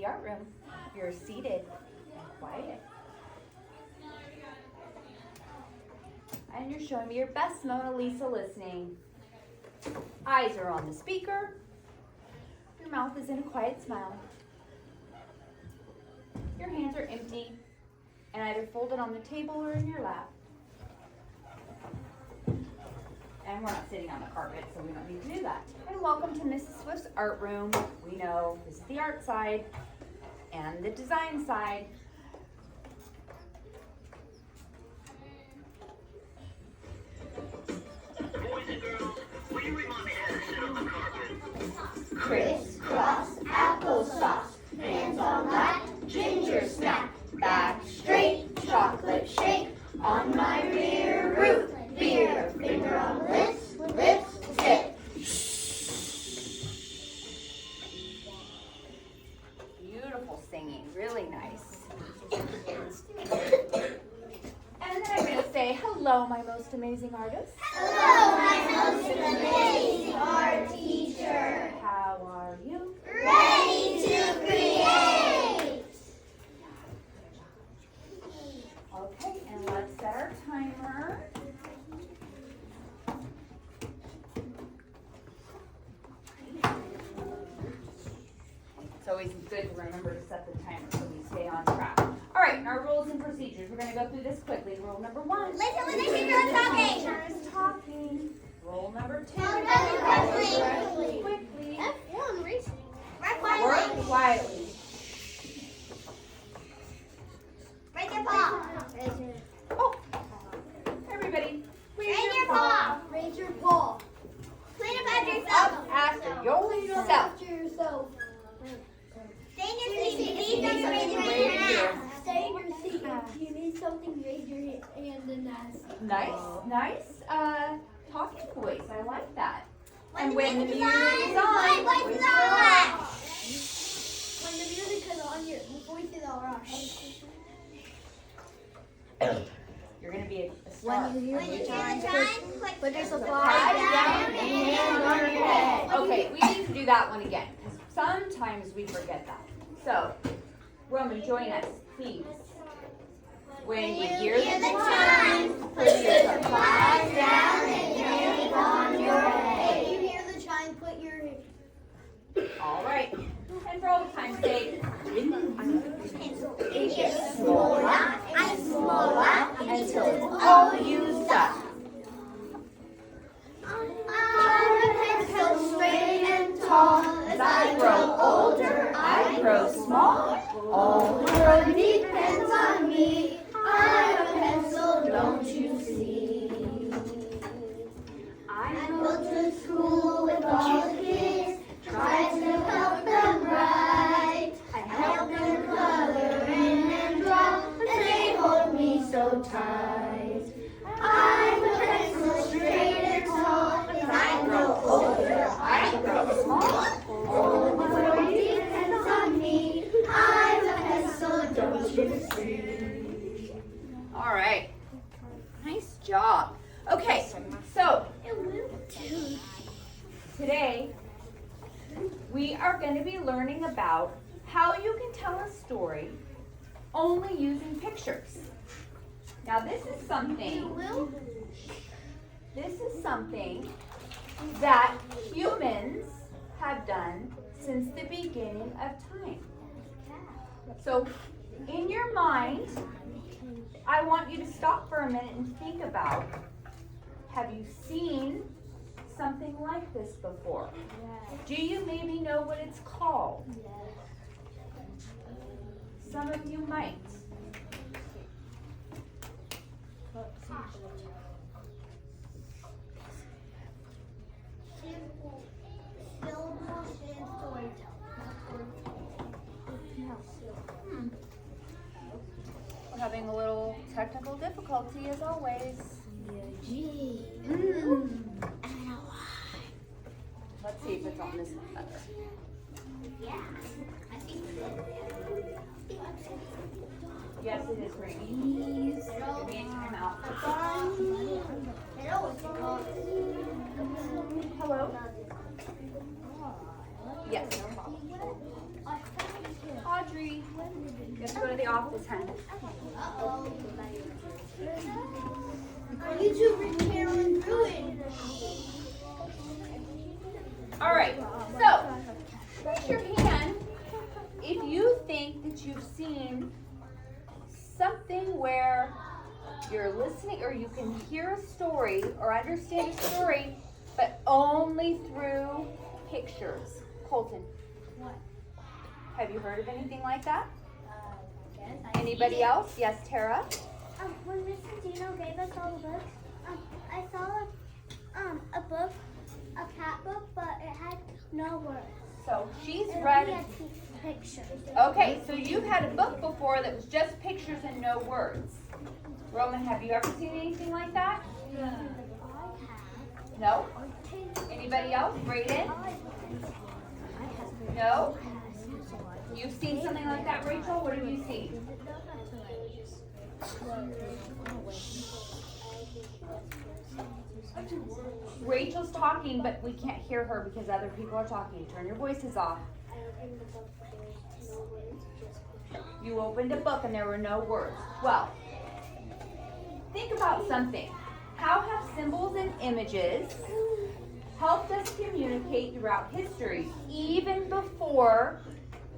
the art room. You're seated and quiet. And you're showing me your best Mona Lisa listening. Eyes are on the speaker. Your mouth is in a quiet smile. Your hands are empty and either folded on the table or in your lap. And we're not sitting on the carpet, so we don't need to do that. And welcome to Mrs. Swift's art room. We know this is the art side and the design side. Boys and girls, will you remind me how to sit on the carpet? Crisscross applesauce, hands on lap, ginger snap, back straight, chocolate shake, on my rear roof, beer, finger on lips, lips tip. Beautiful singing, really nice. And then I'm going to say, hello, my most amazing artist. Hello, my most amazing art teacher. How are you? Ready to create. Okay, and let's set our timer. It's always good to remember to set the timer so we stay on track. All right, and our rules and procedures. We're going to go through this quickly. Rule number 1. Listen when the teacher is talking. Teacher is talking. Rule number 2. Quickly. Quickly. F1 racing. Right Work quietly. quietly. Raise your paw. Oh, everybody. Raise your paw. Raise your paw. Clean up after yourself. Up after yourself. yourself. Stay in your seat. Please don't raise your Raise hand. your- Stay in your seat. If you need something, raise your hand and ask. Nice, talking voice. I like that. When And the when the music music is is on, on, my voice is on. When the music is on, your voice is all right. You're gonna be a star. When you hear the chime, click Put your the supply down and hand on your head. Okay, we need to do that one again because sometimes we forget that. So, Roman, join us, please. When you hear the chime, put your supplies down and hand on your head. When you hear the chime, put your All right. And for all the time's sake, It's smaller and smaller until it's all used up. I'm a pencil straight and tall. As I grow older, I grow small. All the world depends on me. I'm a pencil, don't you see? I go to school with all the kids, try to help them write. I help them color in and draw, and they hold me so tight. I'm a pencil straight and tall. As I grow older, I grow small. All the world depends on me. I'm a pencil, don't you see? All right. Nice job. Okay, so today we are going to be learning about how you can tell a story only using pictures. Now this is something that humans have done since the beginning of time. So in your mind, I want you to stop for a minute and think about, have you seen something like this before? Do you maybe know what it's called? Some of you might. We're having a little technical difficulty as always. Let's see if it's on this one better. Yeah, I think Yes, it is ringing. Give me a time out. Hello? Yes, no problem. stay off this, honey. Our YouTuber Karen ruined. All right, so raise your hand if you think that you've seen something where you're listening or you can hear a story or understand a story, but only through pictures. Colton. What? Have you heard of anything like that? Yes. Anybody else? Yes, Tara? When Mrs. Dino gave us all the books, I saw a book, a cat book, but it had no words. So she's It read. only had pictures. Okay, so you've had a book before that was just pictures and no words. Roman, have you ever seen anything like that? No? Anybody else? Brayden? No? You've seen something like that, Rachel? What have you seen? Rachel's talking, but we can't hear her because other people are talking. Turn your voices off. You opened a book and there were no words. Well, think about something. How have symbols and images helped us communicate throughout history, even before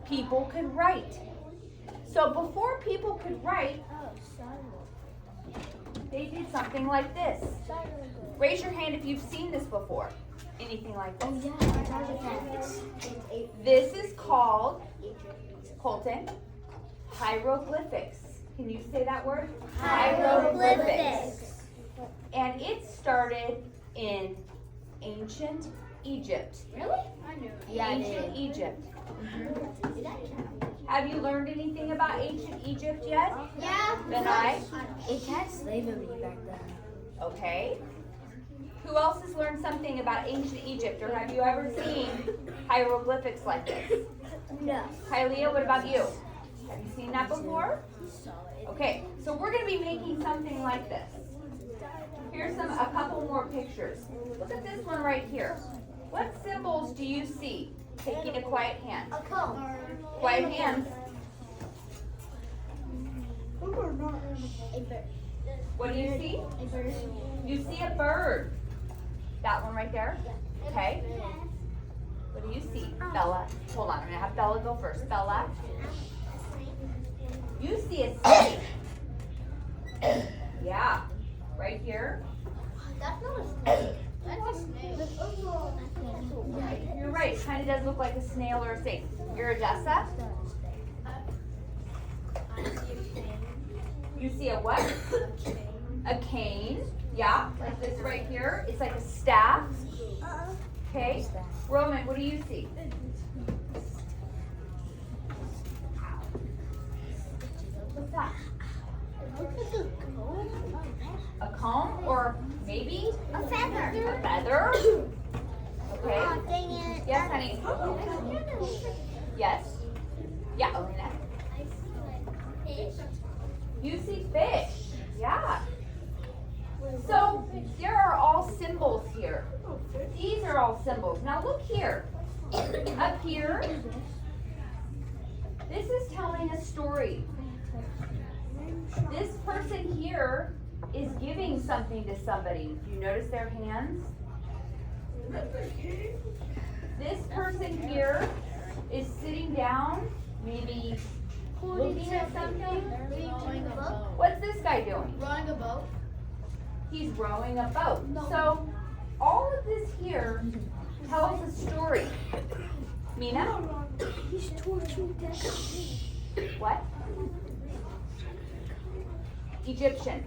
people could write? So before people could write, they did something like this. Raise your hand if you've seen this before. Anything like this. This is called, Colton, hieroglyphics. Can you say that word? Hieroglyphics. And it started in ancient Egypt. Really? I knew. Ancient Egypt. Have you learned anything about ancient Egypt yet? Yeah. Benai? It had slavery back then. Okay. Who else has learned something about ancient Egypt, or have you ever seen hieroglyphics like this? No. Kylia, what about you? Have you seen that before? Okay, so we're going to be making something like this. Here's a couple more pictures. Look at this one right here. What symbols do you see? Taking a quiet hand. A comb. Quiet hands. What do you see? A bird. You see a bird. That one right there? Okay. What do you see? Bella. Hold on, I'm gonna have Bella go first. Bella. You see a snake. Yeah. Right here. That's not a snake. That's a snake. You're right. It kind of does look like a snail or a snake. You're Odessa. You see a what? A cane. Yeah, like this right here. It's like a staff. Okay. Roman, what do you see? What's that? A comb or maybe A feather. a feather? Okay. Oh, dang it. Yes, honey. Yes. Yeah, Elena. You see fish. Yeah. So there are all symbols here. These are all symbols. Now look here. Up here, this is telling a story. This person here is giving something to somebody. Do you notice their hands? This person here is sitting down, maybe looking at something. What's this guy doing? Rowing a boat. He's rowing a boat. So all of this here tells a story. Mina? He's torturing them. What? Egyptian.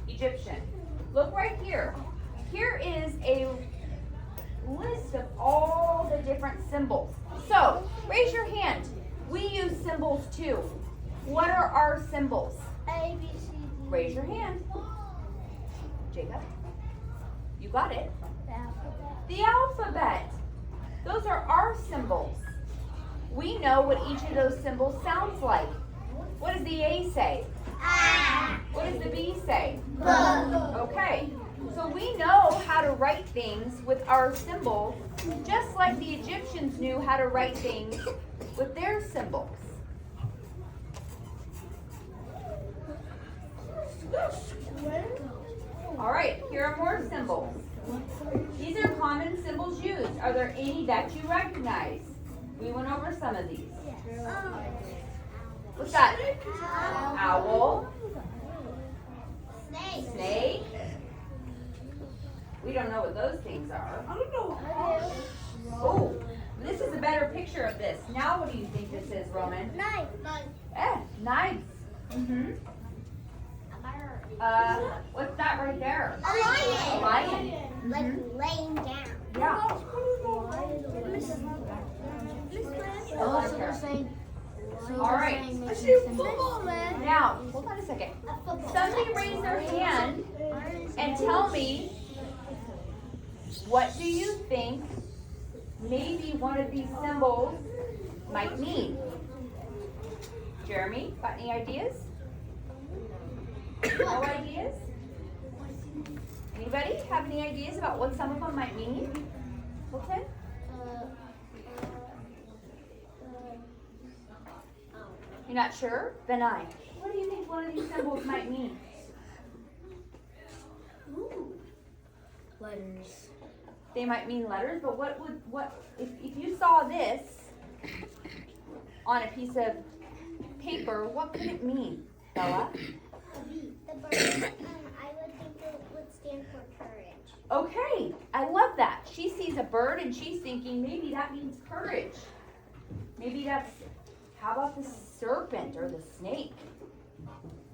Egyptian. Look right here. Here is a list of all the different symbols. So, raise your hand. We use symbols too. What are our symbols? A, B, C, D. Raise your hand. Jacob? You got it. The alphabet. The alphabet. Those are our symbols. We know what each of those symbols sounds like. What does the A say? Ah. What does the B say? Book. Okay, so we know how to write things with our symbols, just like the Egyptians knew how to write things with their symbols. All right, here are more symbols. These are common symbols used. Are there any that you recognize? We went over some of these. What's that? Owl. Snake. We don't know what those things are. I don't know. Oh, this is a better picture of this. Now what do you think this is, Roman? Knife. Knives. Mm-hmm. What's that right there? A lion. A lion. Like Mhm. laying down. Yeah. Oh, so they're saying. So All they're right. saying I making see a symbols. football, man. Now, hold on a second. Somebody raise their hand and tell me, what do you think maybe one of these symbols might mean? Jeremy, got any ideas? No ideas? Anybody have any ideas about what some of them might mean? Hilton? You're not sure? Benai, what do you think one of these symbols might mean? Letters. They might mean letters, but if you saw this on a piece of paper, what could it mean, Bella? The bird. I would think it would stand for courage. Okay, I love that. She sees a bird and she's thinking maybe that means courage. Maybe that's, how about the serpent or the snake?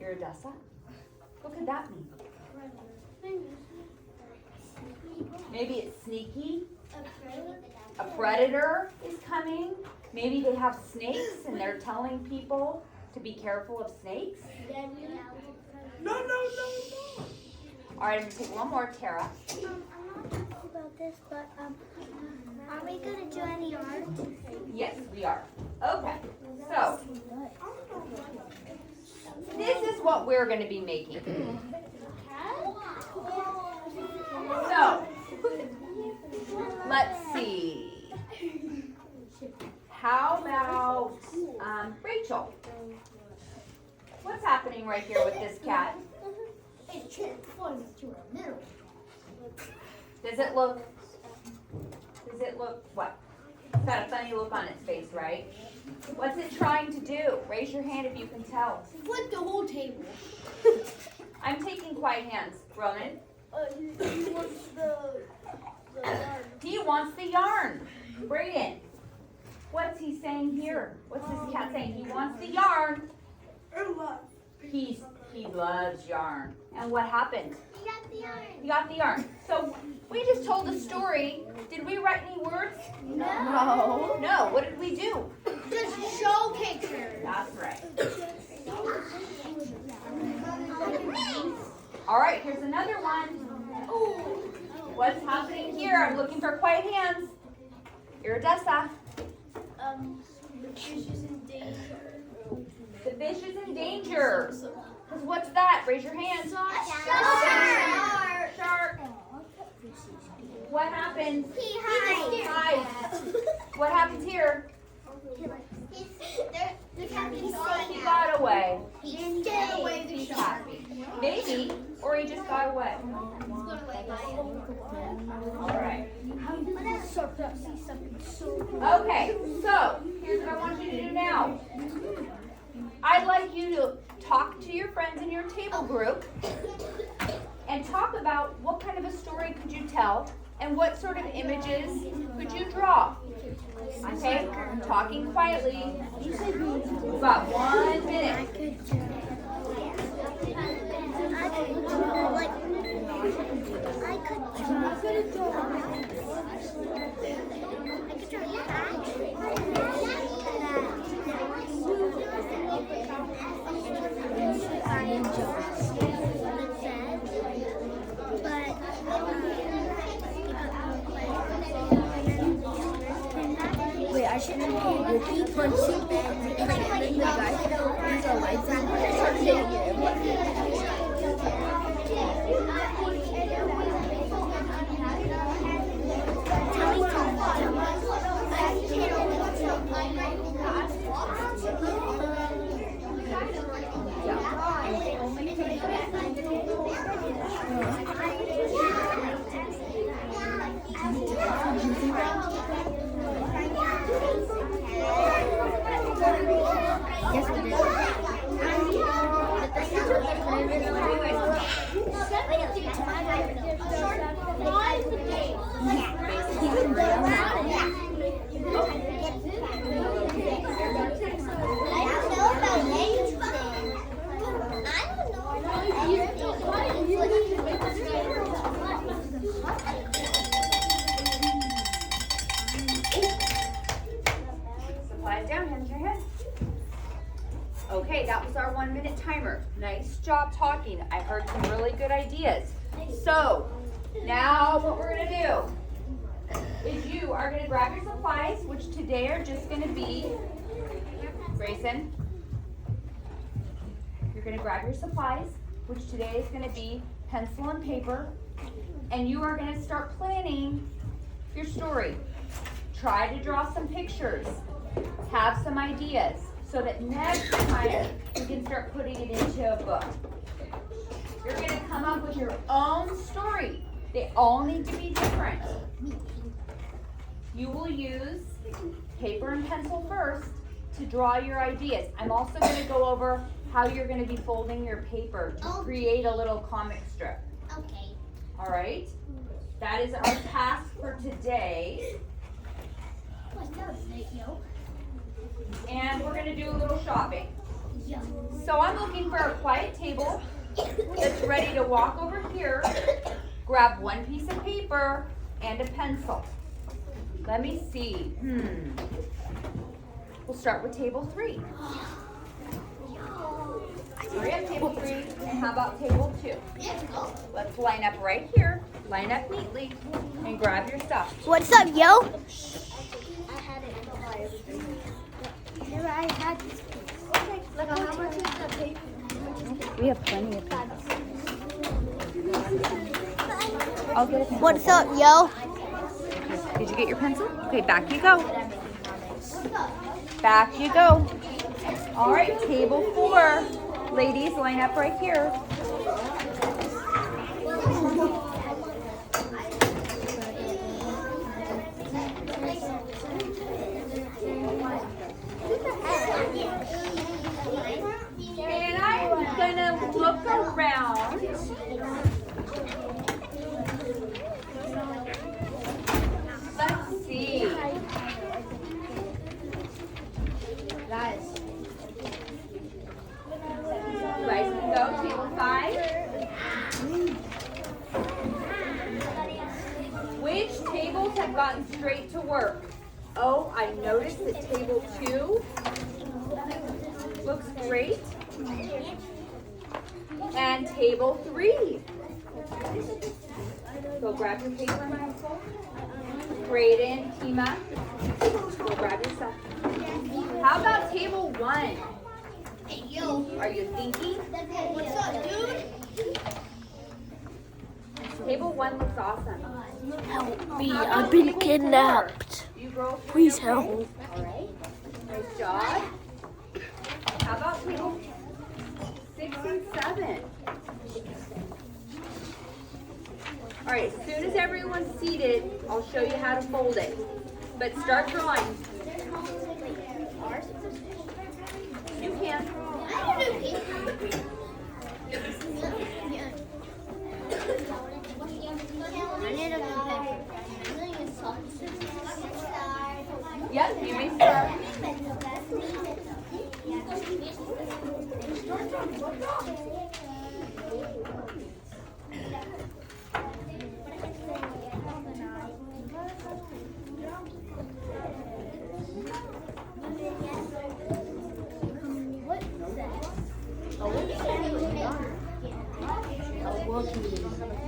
Iridessa? What could that mean? Maybe it's sneaky. A predator is coming. Maybe they have snakes and they're telling people to be careful of snakes. No. All right, I'm gonna take one more, Tara. I'm not talking about this, but are we gonna do any art? Yes, we are. Okay, so this is what we're gonna be making. So, let's see. How about Rachel? What's happening right here with this cat? It's transformed to a middle. Does it look what? It's got a funny look on its face, right? What's it trying to do? Raise your hand if you can tell. Flip the whole table. I'm taking quiet hands. Ronan? He wants the yarn. He wants the yarn. Brayden, what's he saying here? What's this cat saying? He wants the yarn. He loves yarn. And what happened? You got the yarn. He got the yarn. So we just told a story. Did we write any words? No. No. What did we do? Just show pictures. That's right. All right, here's another one. What's happening here? I'm looking for quiet hands. Iridessa. The fish is in danger. The fish is in danger. Because what's that? Raise your hand. Shark. What happens? He Hides. What happens here? He got away. He Get away the He's shark. happy. Maybe, or he just got away. All right. Okay, so here's what I want you to do now. I'd like you to talk to your friends in your table group and talk about what kind of a story could you tell and what sort of images could you draw. Okay, talking quietly. We've got 1 minute. Wait, I shouldn't be Ricky punching and then the guy opens the lights and starts hitting it. I job talking. I heard some really good ideas. So, now what we're gonna do is you are gonna grab your supplies, which today are just gonna be, Grayson, you're gonna grab your supplies, which today is gonna be pencil and paper, and you are gonna start planning your story. Try to draw some pictures, have some ideas, so that next time you can start putting it into a book. You're gonna come up with your own story. They all need to be different. You will use paper and pencil first to draw your ideas. I'm also gonna go over how you're gonna be folding your paper to create a little comic strip. Okay. All right? That is our task for today. And we're gonna do a little shopping. So I'm looking for a quiet table that's ready to walk over here, grab one piece of paper and a pencil. Let me see. We'll start with table 3. Hurry up, table 3. And how about table 2? Let's line up right here. Line up neatly and grab your stuff. What's up, yo? I had it. Never I had this piece. Okay. Like how much is the paper? We have plenty of paper. I'll get a pencil. What's up, yo? Did you get your pencil? Okay, back you go. Back you go. All right, table 4. Ladies, line up right here. And I'm gonna look around. Let's see. Guys. You guys can go, table 5. Which tables have gotten straight to work? Oh, I noticed that table 2 looks great. And table 3. Go grab your paper and pencil. Brayden, Tima, go grab your stuff. How about table 1? Hey, yo. Are you thinking? What's up, dude? Table 1 looks awesome. Help me, I've been kidnapped. You girls doing Please okay? help. All right. Nice job. How about table 6 and 7? All right, as soon as everyone's seated, I'll show you how to fold it. But start drawing. You can. I don't know paper. I need a paper. Yep, you may start.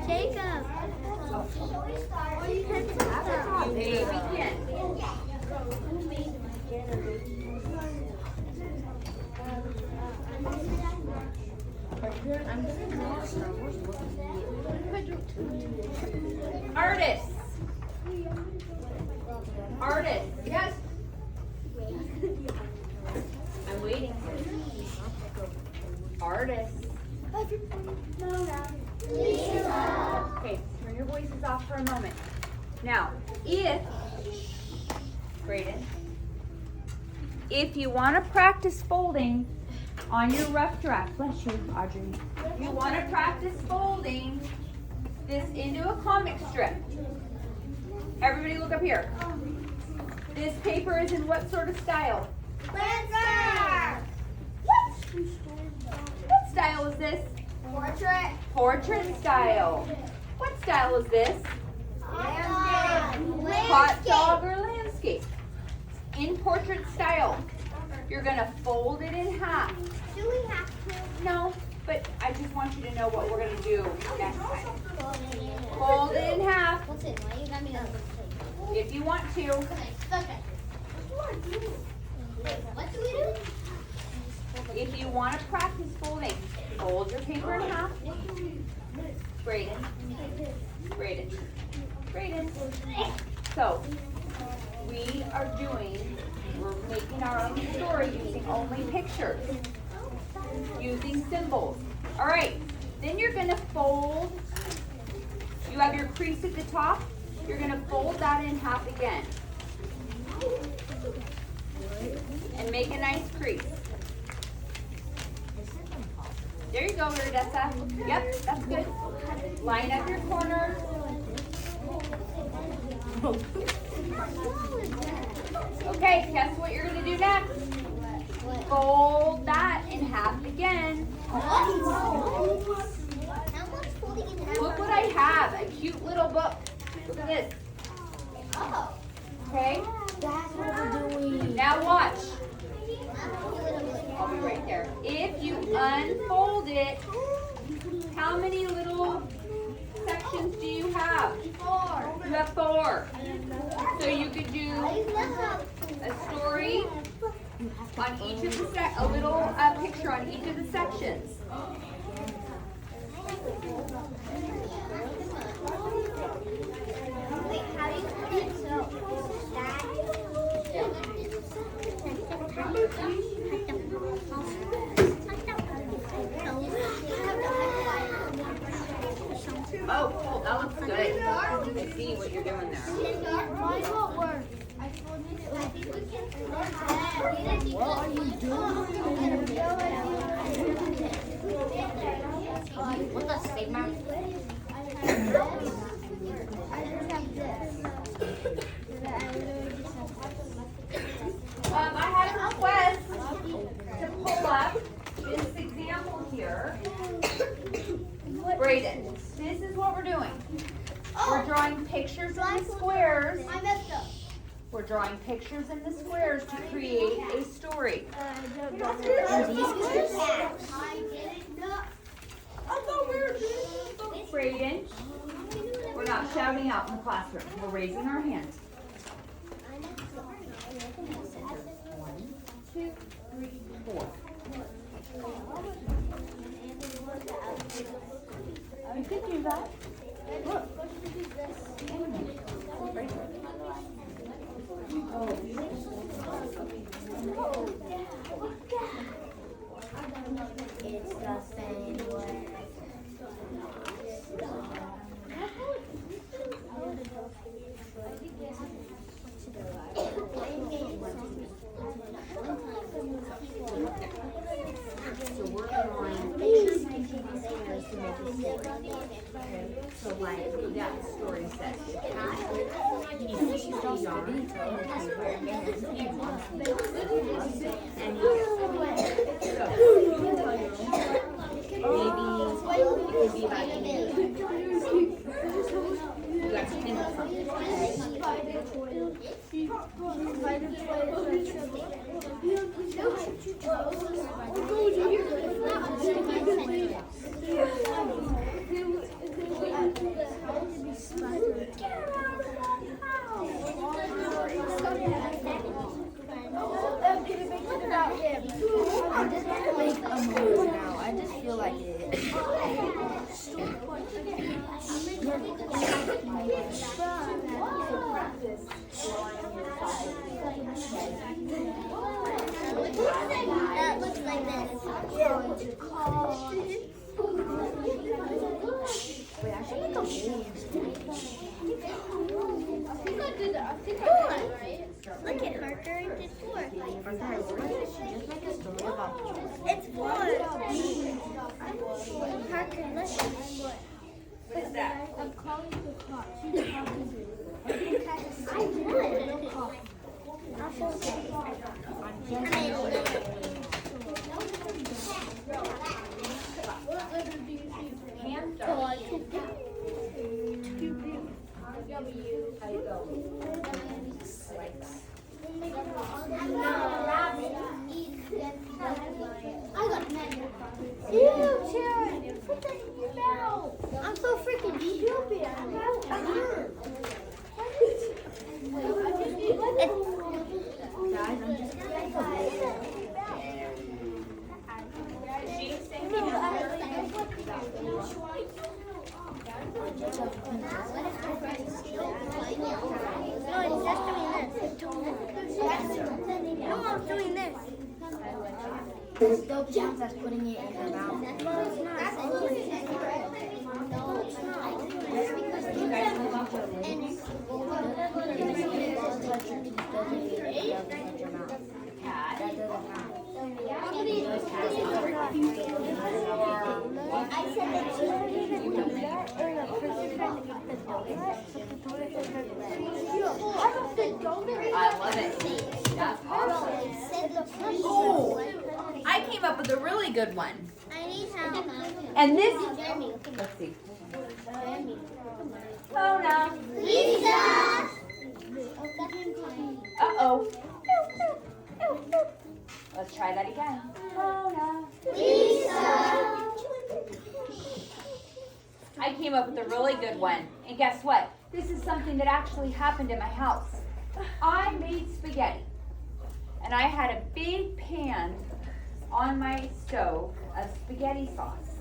Jacob. Hey, we can. Artists. Artists. Yes. I'm waiting. Artists. Okay, turn your voices off for a moment. Now, if you want to practice folding on your rough draft, bless you, Audrey. You want to practice folding this into a comic strip. Everybody look up here. This paper is in what sort of style? Landscape. What style is this? Portrait. Portrait style. What style is this? Landscape. Hot dog or landscape. In portrait style, you're gonna fold it in half. Do we have to? No, but I just want you to know what we're going to do next time. Fold it in half Listen, why you got me on the plate? if you want to. Okay. What do we do? If you want to practice folding, fold your paper in half. Braden. Braden. Braden. So, we're making our own story using only pictures. Using symbols. Alright, then you're going to fold. You have your crease at the top. You're going to fold that in half again. And make a nice crease. There you go, Iridessa. Yep, that's good. Line up your corners. Okay, guess what you're going to do next? Fold that in half again. Look what I have, a cute little book. Look at this. Okay? That's what we're doing. Now watch. I'll be right there. If you unfold it, how many little sections do you have? 4. You have 4. So you could do a story on each of the a little picture on each of the sections. Wait, how do you put it so that? Oh, cool. That looks good. I see what you're doing there. Mine won't work. What are you doing? What the stigma? I had a request to pull up this example here. Braden, this is what we're doing. We're drawing pictures in the squares. I messed up. We're drawing pictures in the squares to create a story. Braden, we're not shouting out in the classroom. We're raising our hands. 1, 2, 3, 4. You could do that. Look. It's the same way. So we're drawing pictures in TV squares to make a story. Okay? So like we got the story set. He sees the yarn in the paper and he wants to and he so maybe it could be like you got to think of something. I just want to make a move now. I just feel like it. That looks like this. Wait, I should make a move. Look at Parker, I did 4. Just make a story about It's 4. Parker, listen. What is that? I'm calling the cops. She's talking to me. I won. I'll show I got a it's just doing this. No, I'm doing this. There's no chance that's putting it in her mouth. I love it. That's awesome. Oh, I came up with a really good one. I need help. And this, let's see. Oh no. Lisa! Uh-oh. Let's try that again. Oh no. Lisa! I came up with a really good one. And guess what? This is something that actually happened in my house. I made spaghetti. And I had a big pan on my stove of spaghetti sauce.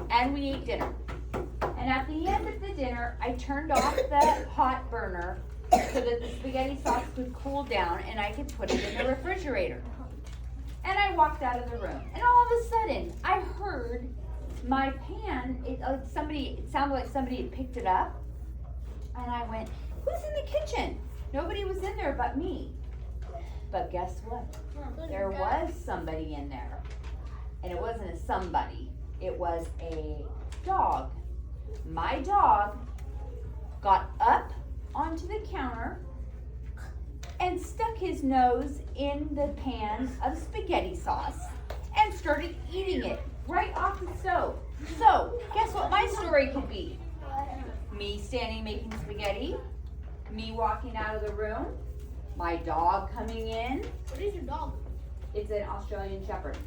And we ate dinner. And at the end of the dinner, I turned off the hot burner so that the spaghetti sauce could cool down and I could put it in the refrigerator. And I walked out of the room. And all of a sudden, I heard my pan, it sounded like somebody had picked it up. And I went, who's in the kitchen? Nobody was in there but me. But guess what? There was somebody in there. And it wasn't a somebody. It was a dog. My dog got up onto the counter and stuck his nose in the pan of spaghetti sauce and started eating it right off the stove. So, guess what my story could be? Me standing making spaghetti, me walking out of the room, my dog coming in. What is your dog? It's an Australian Shepherd.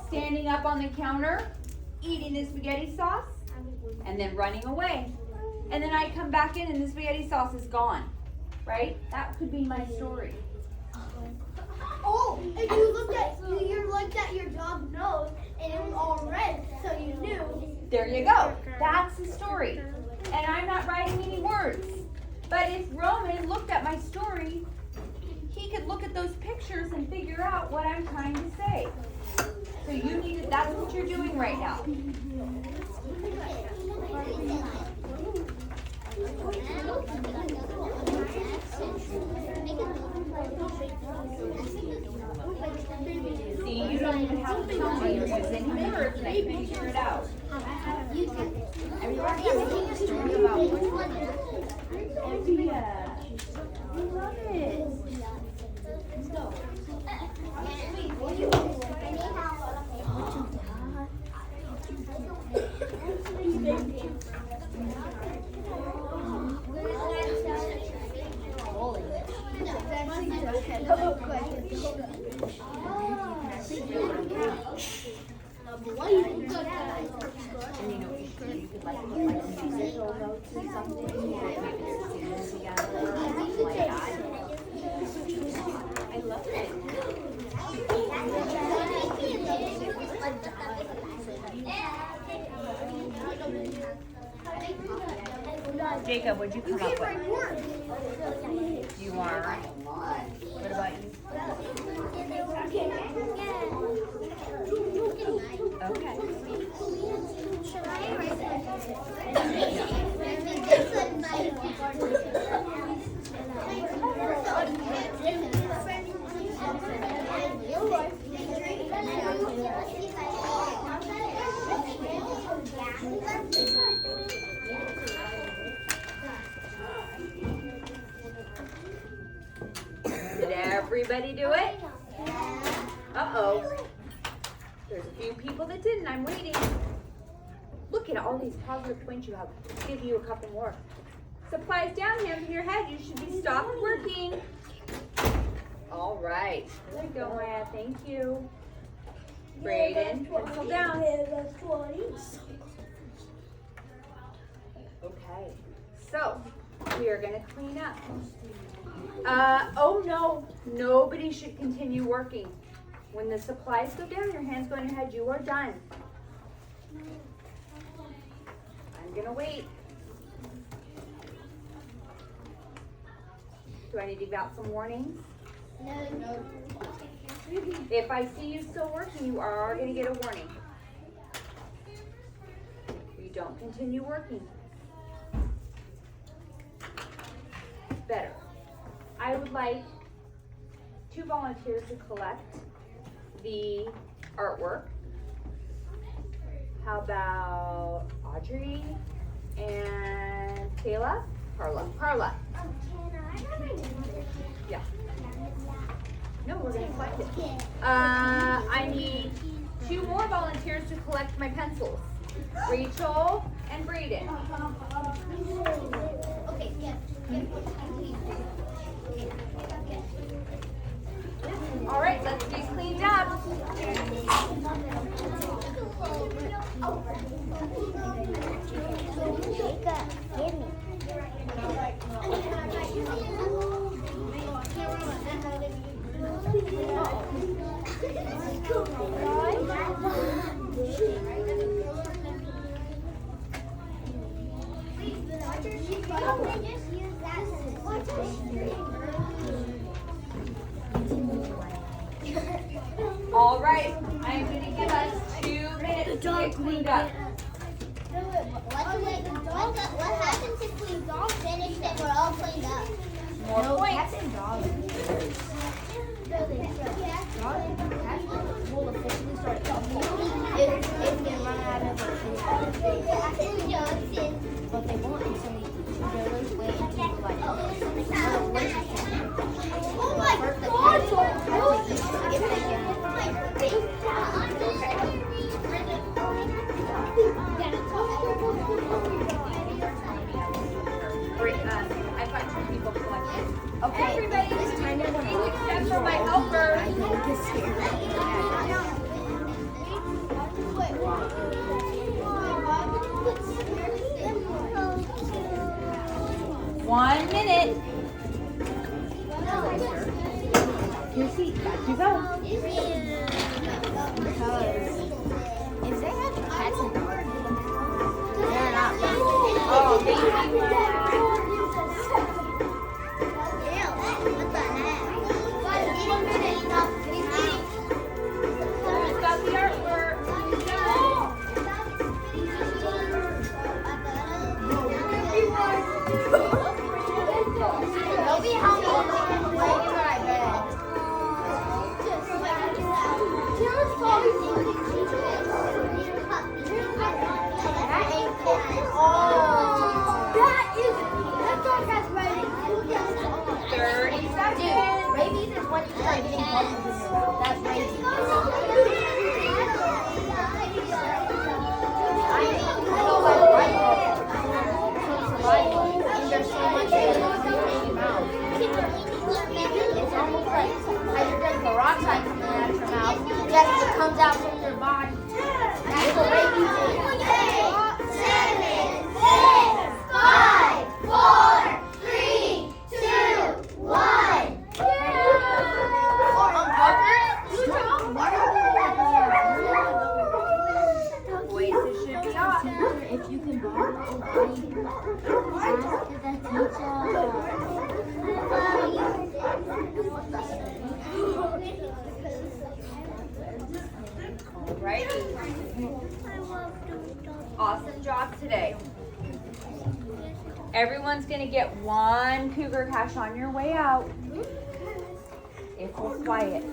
Standing up on the counter, eating the spaghetti sauce, and then running away. And then I come back in and the spaghetti sauce is gone. Right? That could be my story. Oh, and you looked at your dog's nose and it was all red, so you knew. There you go. That's the story. And I'm not writing any words. But if Roman looked at my story, he could look at those pictures and figure out what I'm trying to say. So you need to, that's what you're doing right now. See, you don't even have to tell me you're using words and I can figure it out. Everybody is making a story about which one. Yeah. I love it. And you know, you could like put like musical notes or something, together, like that. I love it. Jacob, what'd you come up with? You are. What about you? Okay. Did everybody do it? Uh-oh. There's a few people that didn't. I'm waiting. Look at all these positive points you have. I'll give you a couple more. Supplies down, hands in your head. You should be stopped working. All right. There you go, Maya. Thank you. Brayden, pencil down. Okay. So, we are going to clean up. Oh no, nobody should continue working. When the supplies go down, your hands go in your head, you are done. I'm gonna wait. Do I need to give out some warnings? No. If I see you still working, you are going to get a warning. You don't continue working. Better. I would like 2 volunteers to collect the artwork. How about Audrey and Kayla? Carla. Yeah. No, we're gonna collect it. I need 2 more volunteers to collect my pencils. Rachel and Brayden. Okay, yeah. All right, let's get cleaned up. All right, I'm gonna give us 2 minutes to get cleaned up. What happens if we don't finish and we're all cleaned up? More points. We'll officially start talking. If they run out of But they won't until we really wait until like Oh my God! I've got 2 people collected. okay, Everybody, this time they're gonna except for my helper. I know this here. 1 minute. Your seat, back you go. Because if they have cats and dogs, they're not Oh, maybe. Who's got the artwork? That dog has rabies. 30 seconds. Rabies is when you start getting bugs in your mouth. That's rabies. And there's so much in your mouth. It's almost like hydrogen peroxide coming out of your mouth. Yes, it comes out from your body. That's what rabies is. 7, 6, 5, 4, 3, 2, 1. Voices should be off. If you can borrow a bike, ask the Alrighty. Awesome job today. Everyone's gonna get 1 Cougar Cash on your way out. If we're quiet.